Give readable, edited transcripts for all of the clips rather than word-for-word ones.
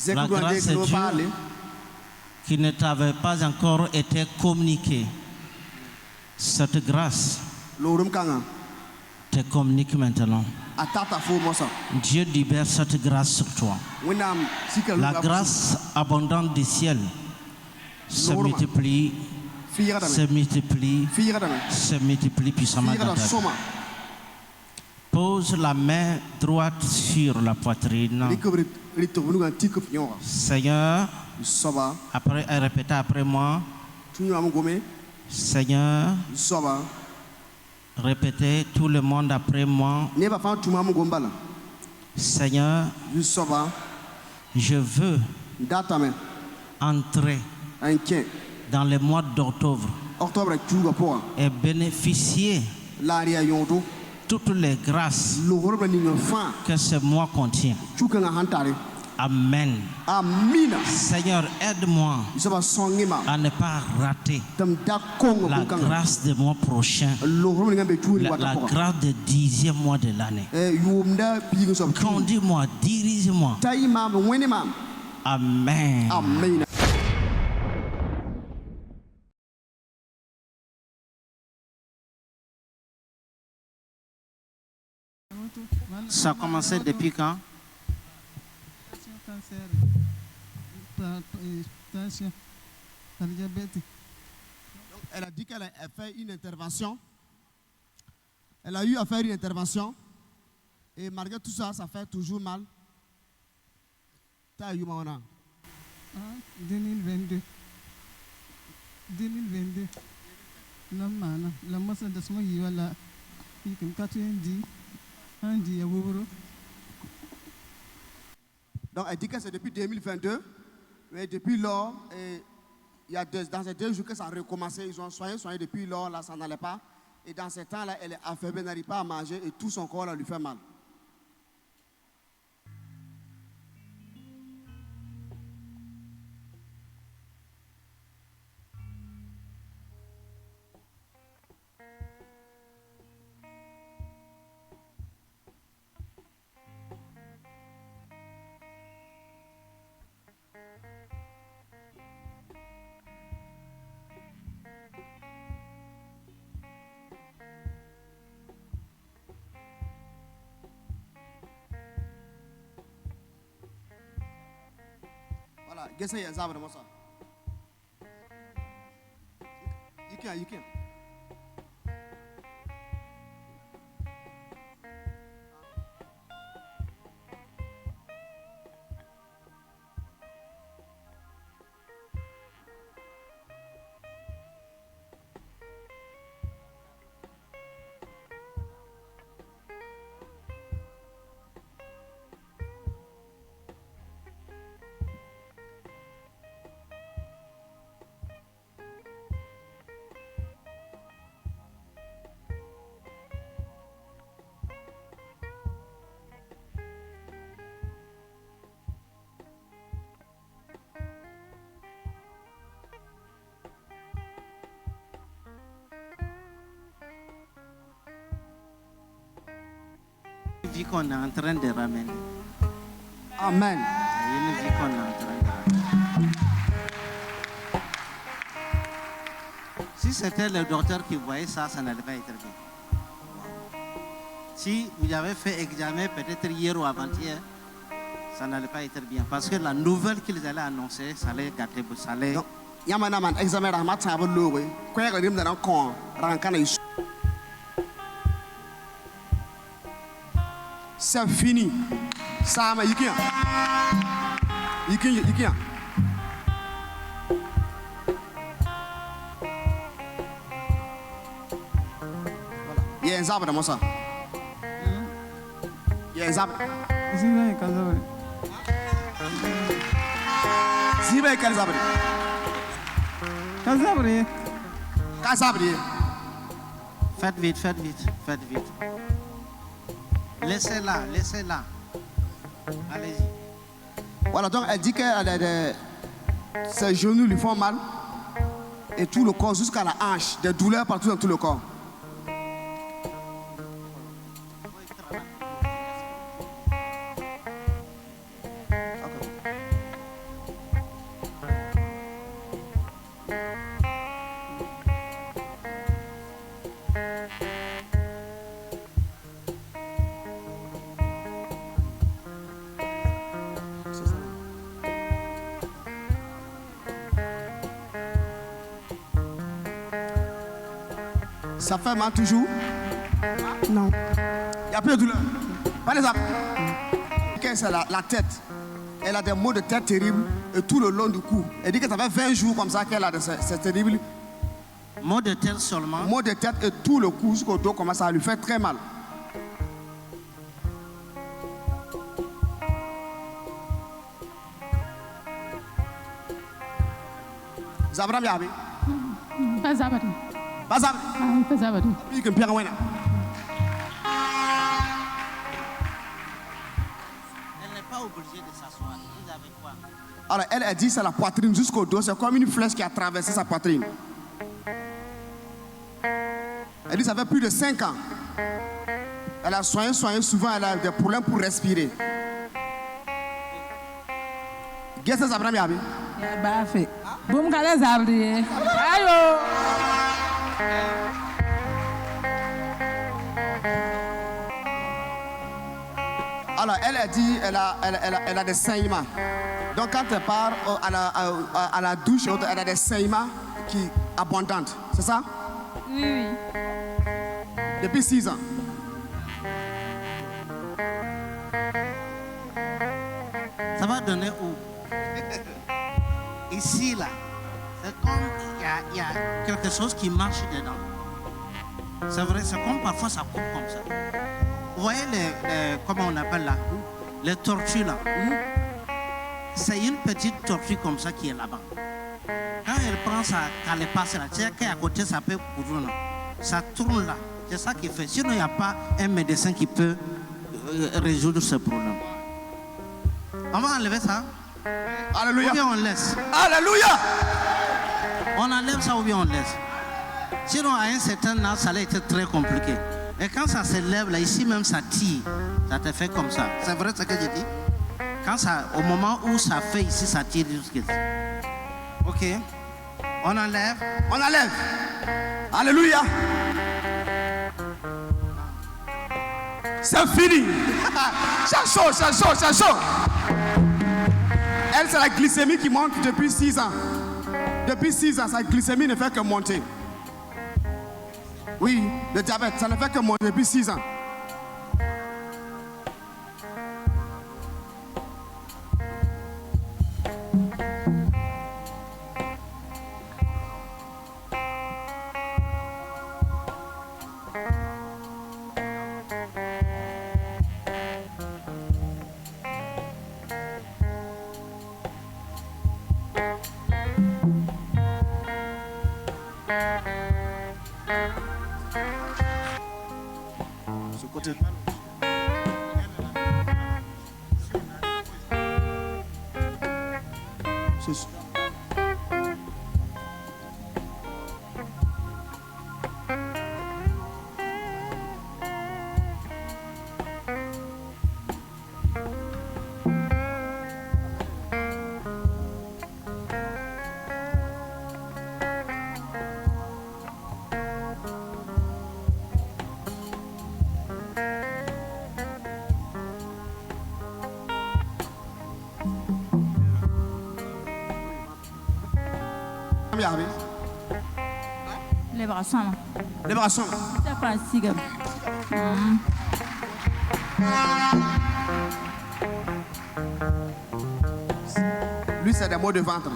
La grâce de Dieu qui ne t'avait pas encore été communiquée, cette grâce te communique maintenant. Dieu libère cette grâce sur toi. La grâce abondante du ciel se multiplie puissamment dans ta vie. Pose la main droite sur la poitrine. Seigneur, répétez après moi. Seigneur, répétez tout le monde après moi. Seigneur, je veux entrer dans le mois d'octobre et bénéficier toutes les grâces que ce mois contient. Amen. Seigneur, aide-moi à ne pas rater la grâce du mois prochain, la grâce du 10e mois de l'année. Conduis-moi, dirige-moi. Amen. Amen. Ça a commencé depuis quand? Elle a dit qu'elle a fait une intervention. Elle a eu à faire une intervention. Et malgré tout ça, ça fait toujours mal. 2022. 2022. La masse de ce mois, il donc elle dit que c'est depuis 2022, mais depuis lors, il y a dans ces 2 jours que ça a recommencé, ils ont soigné depuis lors, là ça n'allait pas. Et dans ces temps-là, elle est affaiblie, elle n'arrive pas à manger et tout son corps là, lui fait mal. Voilà, qu'est-ce qu'il y a ça vraiment ça? You can. Une vie qu'on est en train de ramener. Amen. Une vie qu'on est en train de ramener. Si c'était le docteur qui voyait ça, ça n'allait pas être bien. Si vous avez fait examen peut-être hier ou avant-hier, ça n'allait pas être bien. Parce que la nouvelle qu'ils allaient annoncer, ça allait gâter, ça allait... C'est fini. Ça, mais you can't. Il y a un arbre dans ça. Yes, up. Zibe kazabri. Zibe Kazabri. Kazabri. Kazabri. Faites vite, faites vite, faites vite. Laissez-la, laissez-la. Allez-y. Voilà, donc elle dit que ses genoux lui font mal et tout le corps jusqu'à la hanche, des douleurs partout dans tout le corps. Ça fait mal toujours? Non. Il n'y a plus de douleur. Par exemple, c'est la tête. Elle a des maux de tête terribles et tout le long du cou. Elle dit que ça fait 20 jours comme ça qu'elle a c'est terrible. Maux de tête seulement. Maux de tête et tout le cou jusqu'au dos commence à lui faire très mal. Zabram Yabi. Kazabri. Bazab. Kazabri. Il que Pierre Wena. Elle n'est pas obligée de s'asseoir. Vous avez quoi? Alors elle a dit c'est la poitrine jusqu'au dos. C'est comme une flèche qui a traversé sa poitrine. Elle dit ça fait plus de 5 ans. Elle a soigné souvent, elle a des problèmes pour respirer. Qu'est-ce que ça prend, Yabi? Ya bafe. Bum kala zabri. Ayo. Alors elle a dit elle a des saignements. Donc quand elle part à la douche, elle a des saignements qui abondantes. C'est ça? Oui, oui. Depuis 6 ans. Ça va donner où? Ici, là. C'est comme il y a quelque chose qui marche dedans. C'est vrai, c'est comme parfois ça coupe comme ça. Vous voyez comment on appelle là? Les tortues là. C'est une petite tortue comme ça qui est là-bas. Quand elle prend sa calepasse là, tu sais qu'à côté ça peut bouger là. Ça tourne là. C'est ça qui fait. Sinon, il n'y a pas un médecin qui peut résoudre ce problème. On va enlever ça. Alléluia. Ou bien on laisse. Alléluia. On enlève ça ou bien on laisse. Sinon, à un certain âge, ça allait être très compliqué. Et quand ça se lève, là, ici même, ça tire. Ça te fait comme ça. C'est vrai ce que j'ai dit? Quand ça, au moment où ça fait ici, ça tire jusqu'ici. Ok. On enlève. On enlève. Alléluia. C'est fini. C'est chaud, c'est chaud, c'est chaud. Elle, c'est la glycémie qui monte depuis 6 ans. Depuis 6 ans, sa glycémie ne fait que monter. Oui, le diabète, ça ne fait que monter depuis 6 ans. Ce côté. C'est ça. Libération. Libération. C'est pas si grave. Lui, c'est des maux de ventre.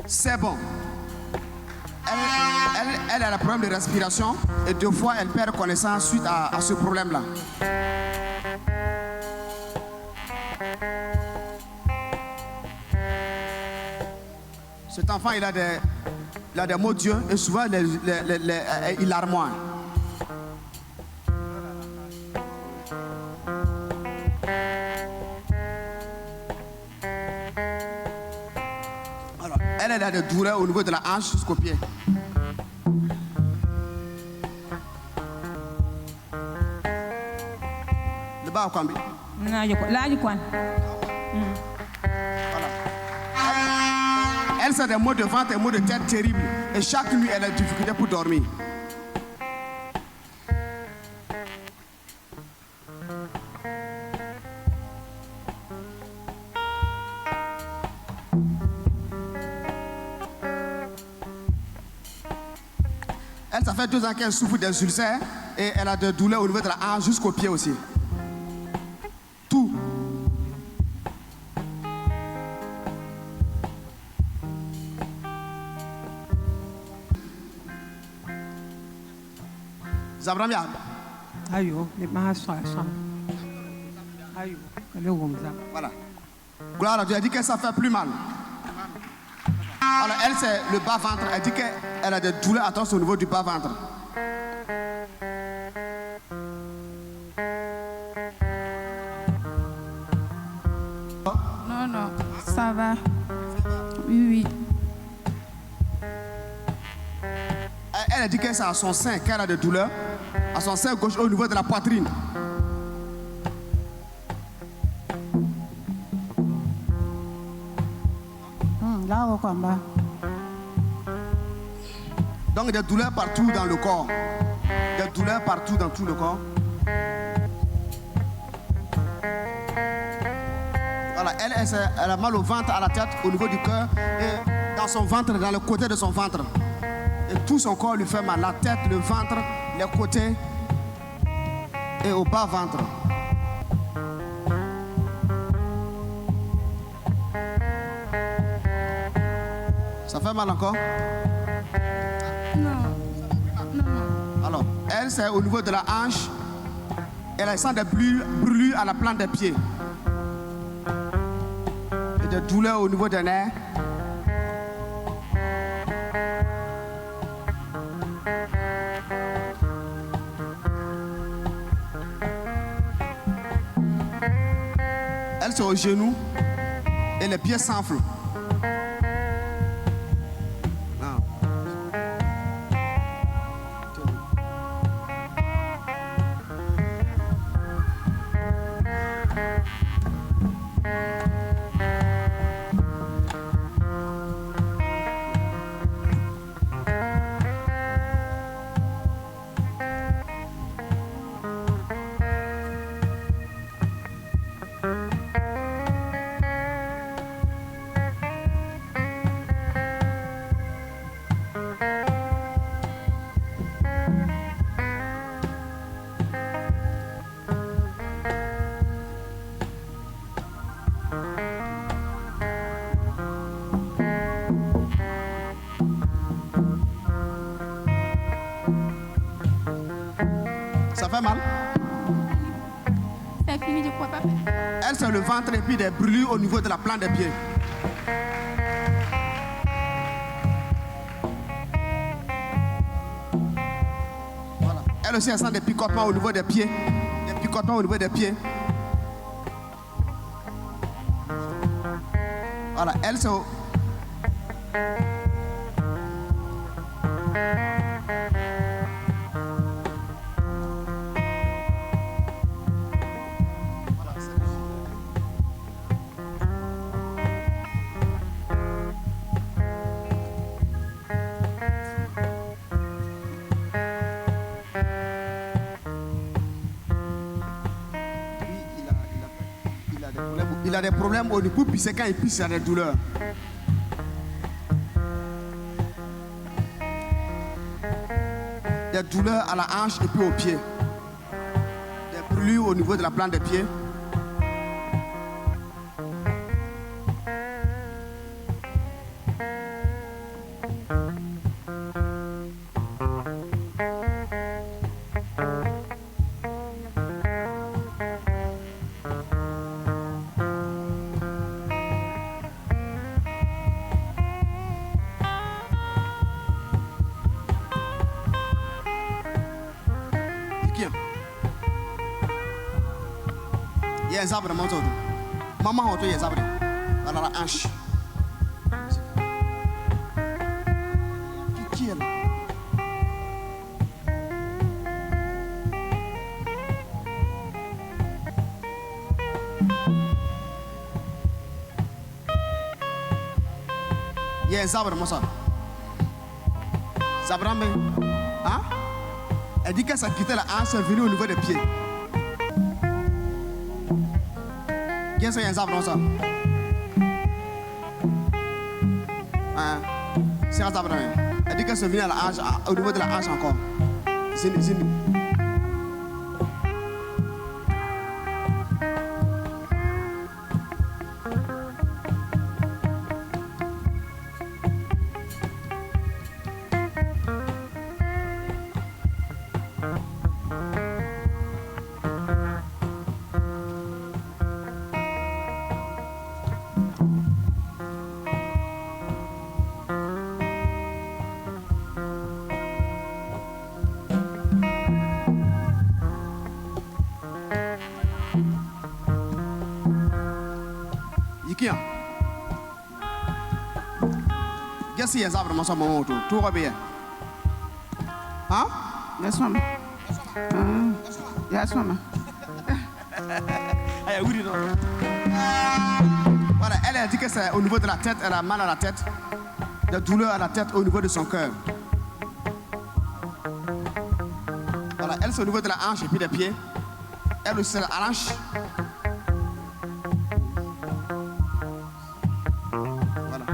C'est bon. Elle a un problème de respiration et 2 fois elle perd connaissance suite à ce problème-là. Cet enfant, il a des mots Dieu et souvent il larmoie. Alors, elle a des douleurs au niveau de la hanche jusqu'au pied. Le bas au cambi. Elle, c'est des maux de ventre et maux de tête terribles. Et chaque nuit, elle a des difficultés pour dormir. Elle, ça fait 2 ans qu'elle souffre des ulcères et elle a des douleurs au niveau de la hanche jusqu'au pied aussi. Tout. Zabramia. Ayo, les mains Ayo, Voilà. Gloire à Dieu, elle dit que ça fait plus mal. Alors elle, c'est le bas-ventre. Elle dit qu'elle a des douleurs atroces au niveau du bas-ventre. Non, ça va. Oui. Elle a dit que c'est à son sein qu'elle a des douleurs. À son sein gauche au niveau de la poitrine. Donc des douleurs partout dans le corps. Des douleurs partout dans tout le corps. Voilà, elle a mal au ventre, à la tête, au niveau du cœur et dans son ventre, dans le côté de son ventre. Et tout son corps lui fait mal. La tête, le ventre, les côtés et au bas ventre. Ça fait mal encore? Non. Alors, elle, c'est au niveau de la hanche. Elle sent des brûlures à la plante des pieds. Et des douleurs au niveau des nerfs. Elle, c'est au genou. Et les pieds s'enflent. Ça fait mal? C'est fini, je ne pourrais pas faire. Elle, c'est le ventre et puis des brûlures au niveau de la plante des pieds. Voilà. Elle aussi, elle sent des picotements au niveau des pieds. Des picotements au niveau des pieds. Voilà. Elle, c'est il a des problèmes au niveau, puis c'est quand il pisse, il a des douleurs. Des douleurs à la hanche et puis au pied. Des brûlures au niveau de la plante des pieds. zabre moto. Maman auto ya zabre. Alors la hanche. Qui est là? Il y a un zabre, mon ça. Zabrambe. Hein? Elle dit que ça quittait la hanche, c'est venu au niveau des pieds. Qu'est-ce qu'il y a un zabre, mon ça? Hein? C'est un zabre. Elle dit que c'est venu à la hanche, au niveau de la hanche encore. Zini. Qu'est-ce qu'il y a zabre, mon ça, mon auto? Tout va bien. Hein? Yes, mama. Yes, mama. Voilà, elle a dit que c'est au niveau de la tête, elle a mal à la tête, des douleurs à la tête au niveau de son cœur. Voilà, elle c'est au niveau de la hanche et puis des pieds. Elle aussi c'est la hanche. Voilà.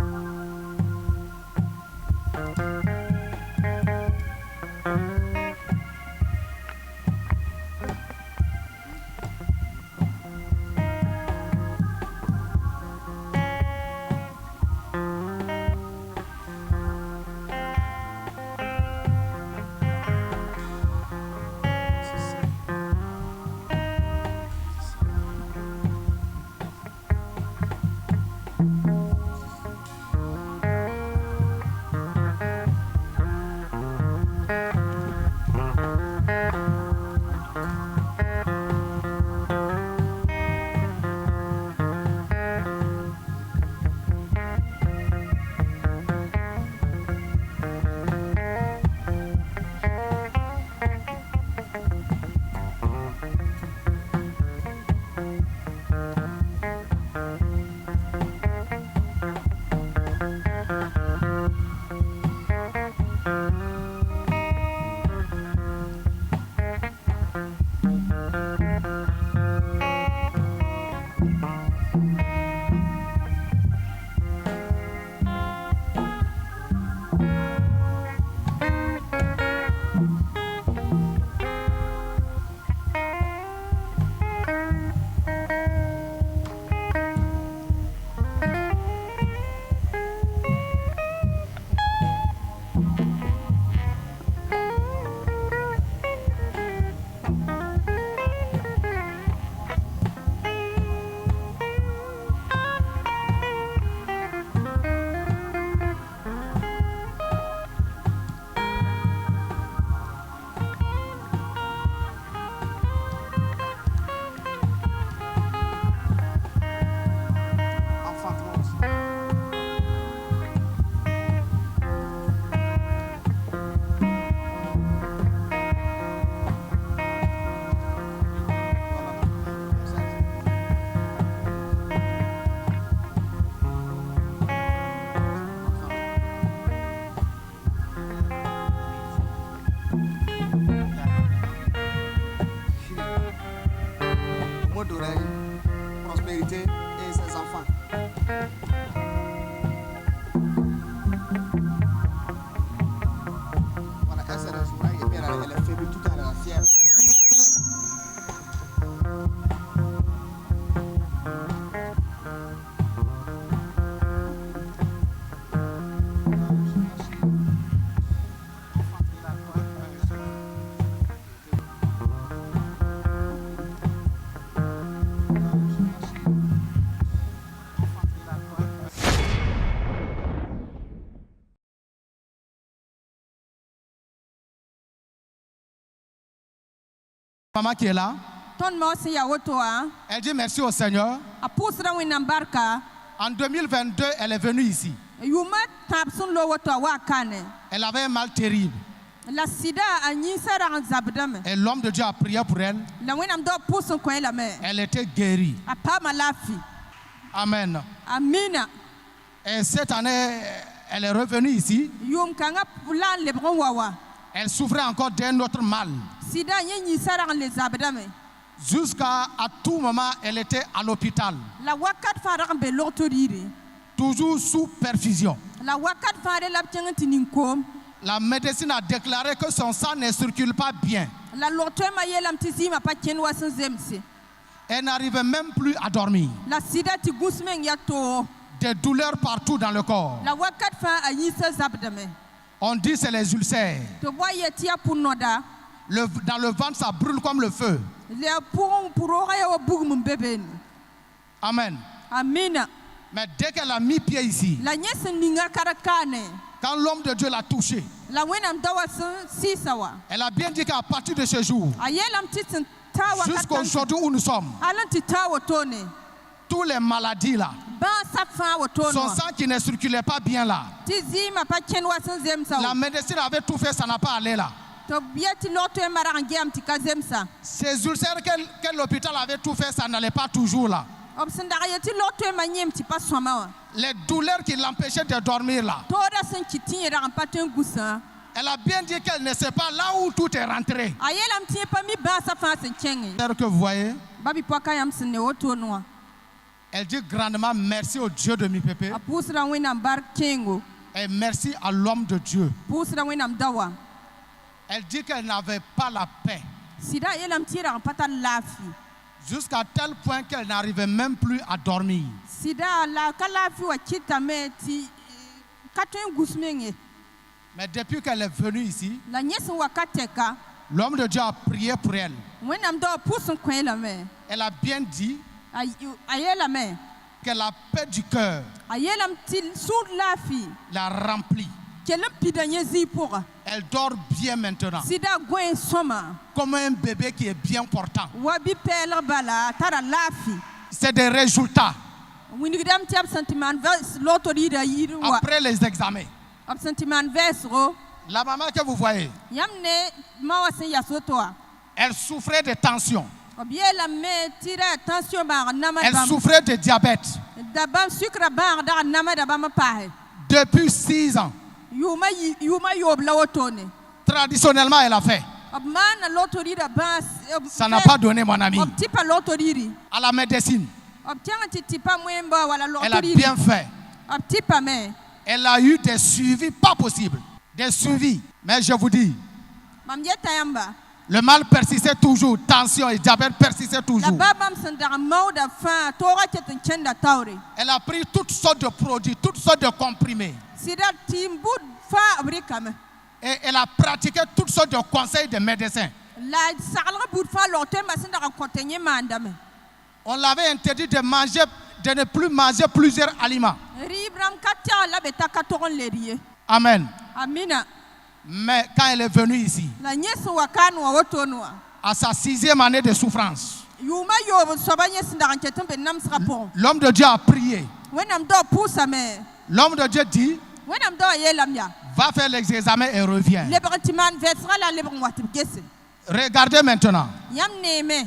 Prospérité et ses enfants. Voilà, elle se résoudra et puis elle est faible tout à l'heure, fière. Maman qui est là, ton mo se ya woto a Elle dit merci au Seigneur. a pusra wẽnnaam barka En 2022, elle est venue ici. yʋʋma tãab sẽn lo woto a waa kane Elle avait un mal terrible. la sɩda a yĩnsã rag n zabdame Et l'homme de Dieu a prié pour elle. la wẽnnaam da pʋs n kõ lame Elle était guérie. a paama laafɩ Amen. amina Et cette année, elle est revenue ici. yʋʋm kãngã la n lebg n wa wa Elle souffrait encore d'un autre mal. sɩda yẽ yĩnsã rag n le zabdame Jusqu'à tout moment, elle était à l'hôpital. la wakat fãa rag n be log-to riire Toujours sous perfusion. la wakat fãa de la b kẽng tɩ nin-koom La médecine a déclaré que son sang ne circule pas bien. la log-toɛɛmã yeelame tɩ zɩɩmã pa kẽnd wa sẽn zemse Elle n'arrivait même plus à dormir. la sɩda tɩ gũs meng ya toogo Des douleurs partout dans le corps. la wakat fãa a yĩnsã zabdame On dit c'est les ulcères. tɩ b wa yɛ tɩ yaa pʋ-noda Dans le ventre, ça brûle comme le feu. la pʋgẽ pʋ-roogã ya wa bugum n be beene Amen. amina Mais dès qu'elle a mis pied ici, la yẽ sẽn ninga kara kaane quand l'homme de Dieu l'a touchée, la wẽnnaam da wa sẽn sɩɩsa wa elle a bien dit qu'à partir de ce jour, a yeelame tɩ sẽn taa jusqu'à aujourd'hui où nous sommes, hal n tɩ taa wotone toutes les maladies là, bãasã fãa wotone son wã sang qui ne circulait pas bien là, tɩ zɩɩmã pa kẽnd wa sẽn zemsa la wa médecine avait tout fait, ça n'a pas allé là. tɩ b ya tɩ log-toɛɛmã rag n gɛɛm tɩ ka zemsa Ces ulcères que l'hôpital avait tout fait, ça n'allait pas toujours là. b sẽn dag ye tɩ log-toɛɛmã yẽm tɩ pa sõma wã Les douleurs qui l'empêchaient de dormir là. toodã sẽn kɩ tɩ yẽ rag n pa tõe n gusã Elle a bien dit qu'elle ne sait pas là où tout est rentré. a yeelame tɩ yẽ pa mi bãasã fãa sẽn kẽngẽ C'est que vous voyez, ba bɩ-poakã yãmb sẽn ne wotone wã elle dit grandement merci au Dieu de mi-pépé a pʋʋsda wẽnnaam bark kẽengo et merci à l'homme de Dieu. pʋʋsda wẽnnaam da wa Elle dit qu'elle n'avait pas la paix sɩda a yeelame tɩ yẽ rag n pa tar laafɩ jusqu'à tel point qu'elle n'arrivait même plus à dormir. sɩda la ka laafɩ wa kɩtame tɩ ka tõe n gus meng ye Mais depuis qu'elle est venue ici, la yẽ sẽn wa ka tɛka l'homme de Dieu a prié pour elle. wẽnnaam da wa pʋs n kõ lame Elle a bien dit a yeelame que la paix du cœur a yeelame tɩ sũur laafɩ la remplit. kell n pida yẽ zɩɩ pʋga Elle dort bien maintenant, sɩda goe n sõma comme un bébé qui est bien portant. wa bi-pɛɛlg bala a tara laafɩ C'est des résultats wingdame tɩ b sẽn tɩ maan loto rɩɩda a yɩɩd n wa après les examens. b sẽn tɩ maan vɛɛsgo La maman que vous voyez, yãmb ne ma wa sẽn yas woto wa elle souffrait de tension, b yeelame tɩ ra tension baag nama elle bãmb souffrait de diabète. da bãmb sukra baag dag namada bãmb paase Depuis 6 ans, yʋʋma yoob la wotone traditionnellement, elle a fait. b maana loto rɩɩda bãas Ça n'a pas donné, mon ami. b tɩpa loto rɩɩri À la médecine, b tẽng tɩ tɩpa moẽmba wala loto elle a rɩɩri bien fait. b tɩpame Elle a eu des suivis pas possibles. Des suivis. Mais je vous dis, mam yeta yãmba le mal persistait toujours. Tension et diabète persistaient la toujours. ba bãmb sẽn dag n maooda fãa toogã ket n kẽnda taoore Elle a pris toutes sortes de produits, toutes sortes de comprimés. sɩda tɩ n bʋd fãa b rɩkame Et elle a pratiqué toutes sortes de conseils de médecins. la saglg bʋd fãa log tõembã sẽn dag n kõ tɩ yẽ maandame On l'avait interdit de manger, de ne plus manger plusieurs aliments. rɩɩb rãmb ka tɛg la be t'a ka tog n led ye Amen. amina Mais quand elle est venue ici, la yẽ sẽn wa kaan wã wotone wã à sa 6e année de souffrance, yʋʋma yoob n soaba yẽ sẽn dag n ket n be namsgã pʋgẽ l'homme de Dieu a prié. wẽnnaam da wa pʋʋsame L'homme de Dieu dit, wẽnnaam da wa yeelame yaa va faire les examens et reviens. lebg tɩ maan vɛɛsgã la a lebg n wa tɩ b gese Regardez maintenant. yãmb neeme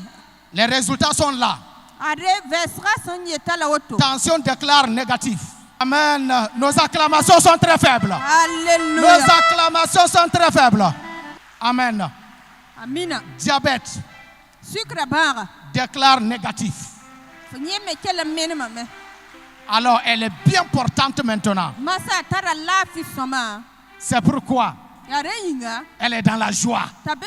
Les résultats sont là. ad vɛɛsgã sẽn yeta la woto Tension déclare négatif. Amen. Nos acclamations sont très faibles. Nos alleluya acclamations sont très faibles. Amen. amina Diabète sukra bãaga déclare négatif. fo yẽ me kell n menemame Alors elle est bien portante maintenant. masa a tara laafɩ sõma C'est pourquoi yaa ra yĩnga elle est dans la joie. t'a be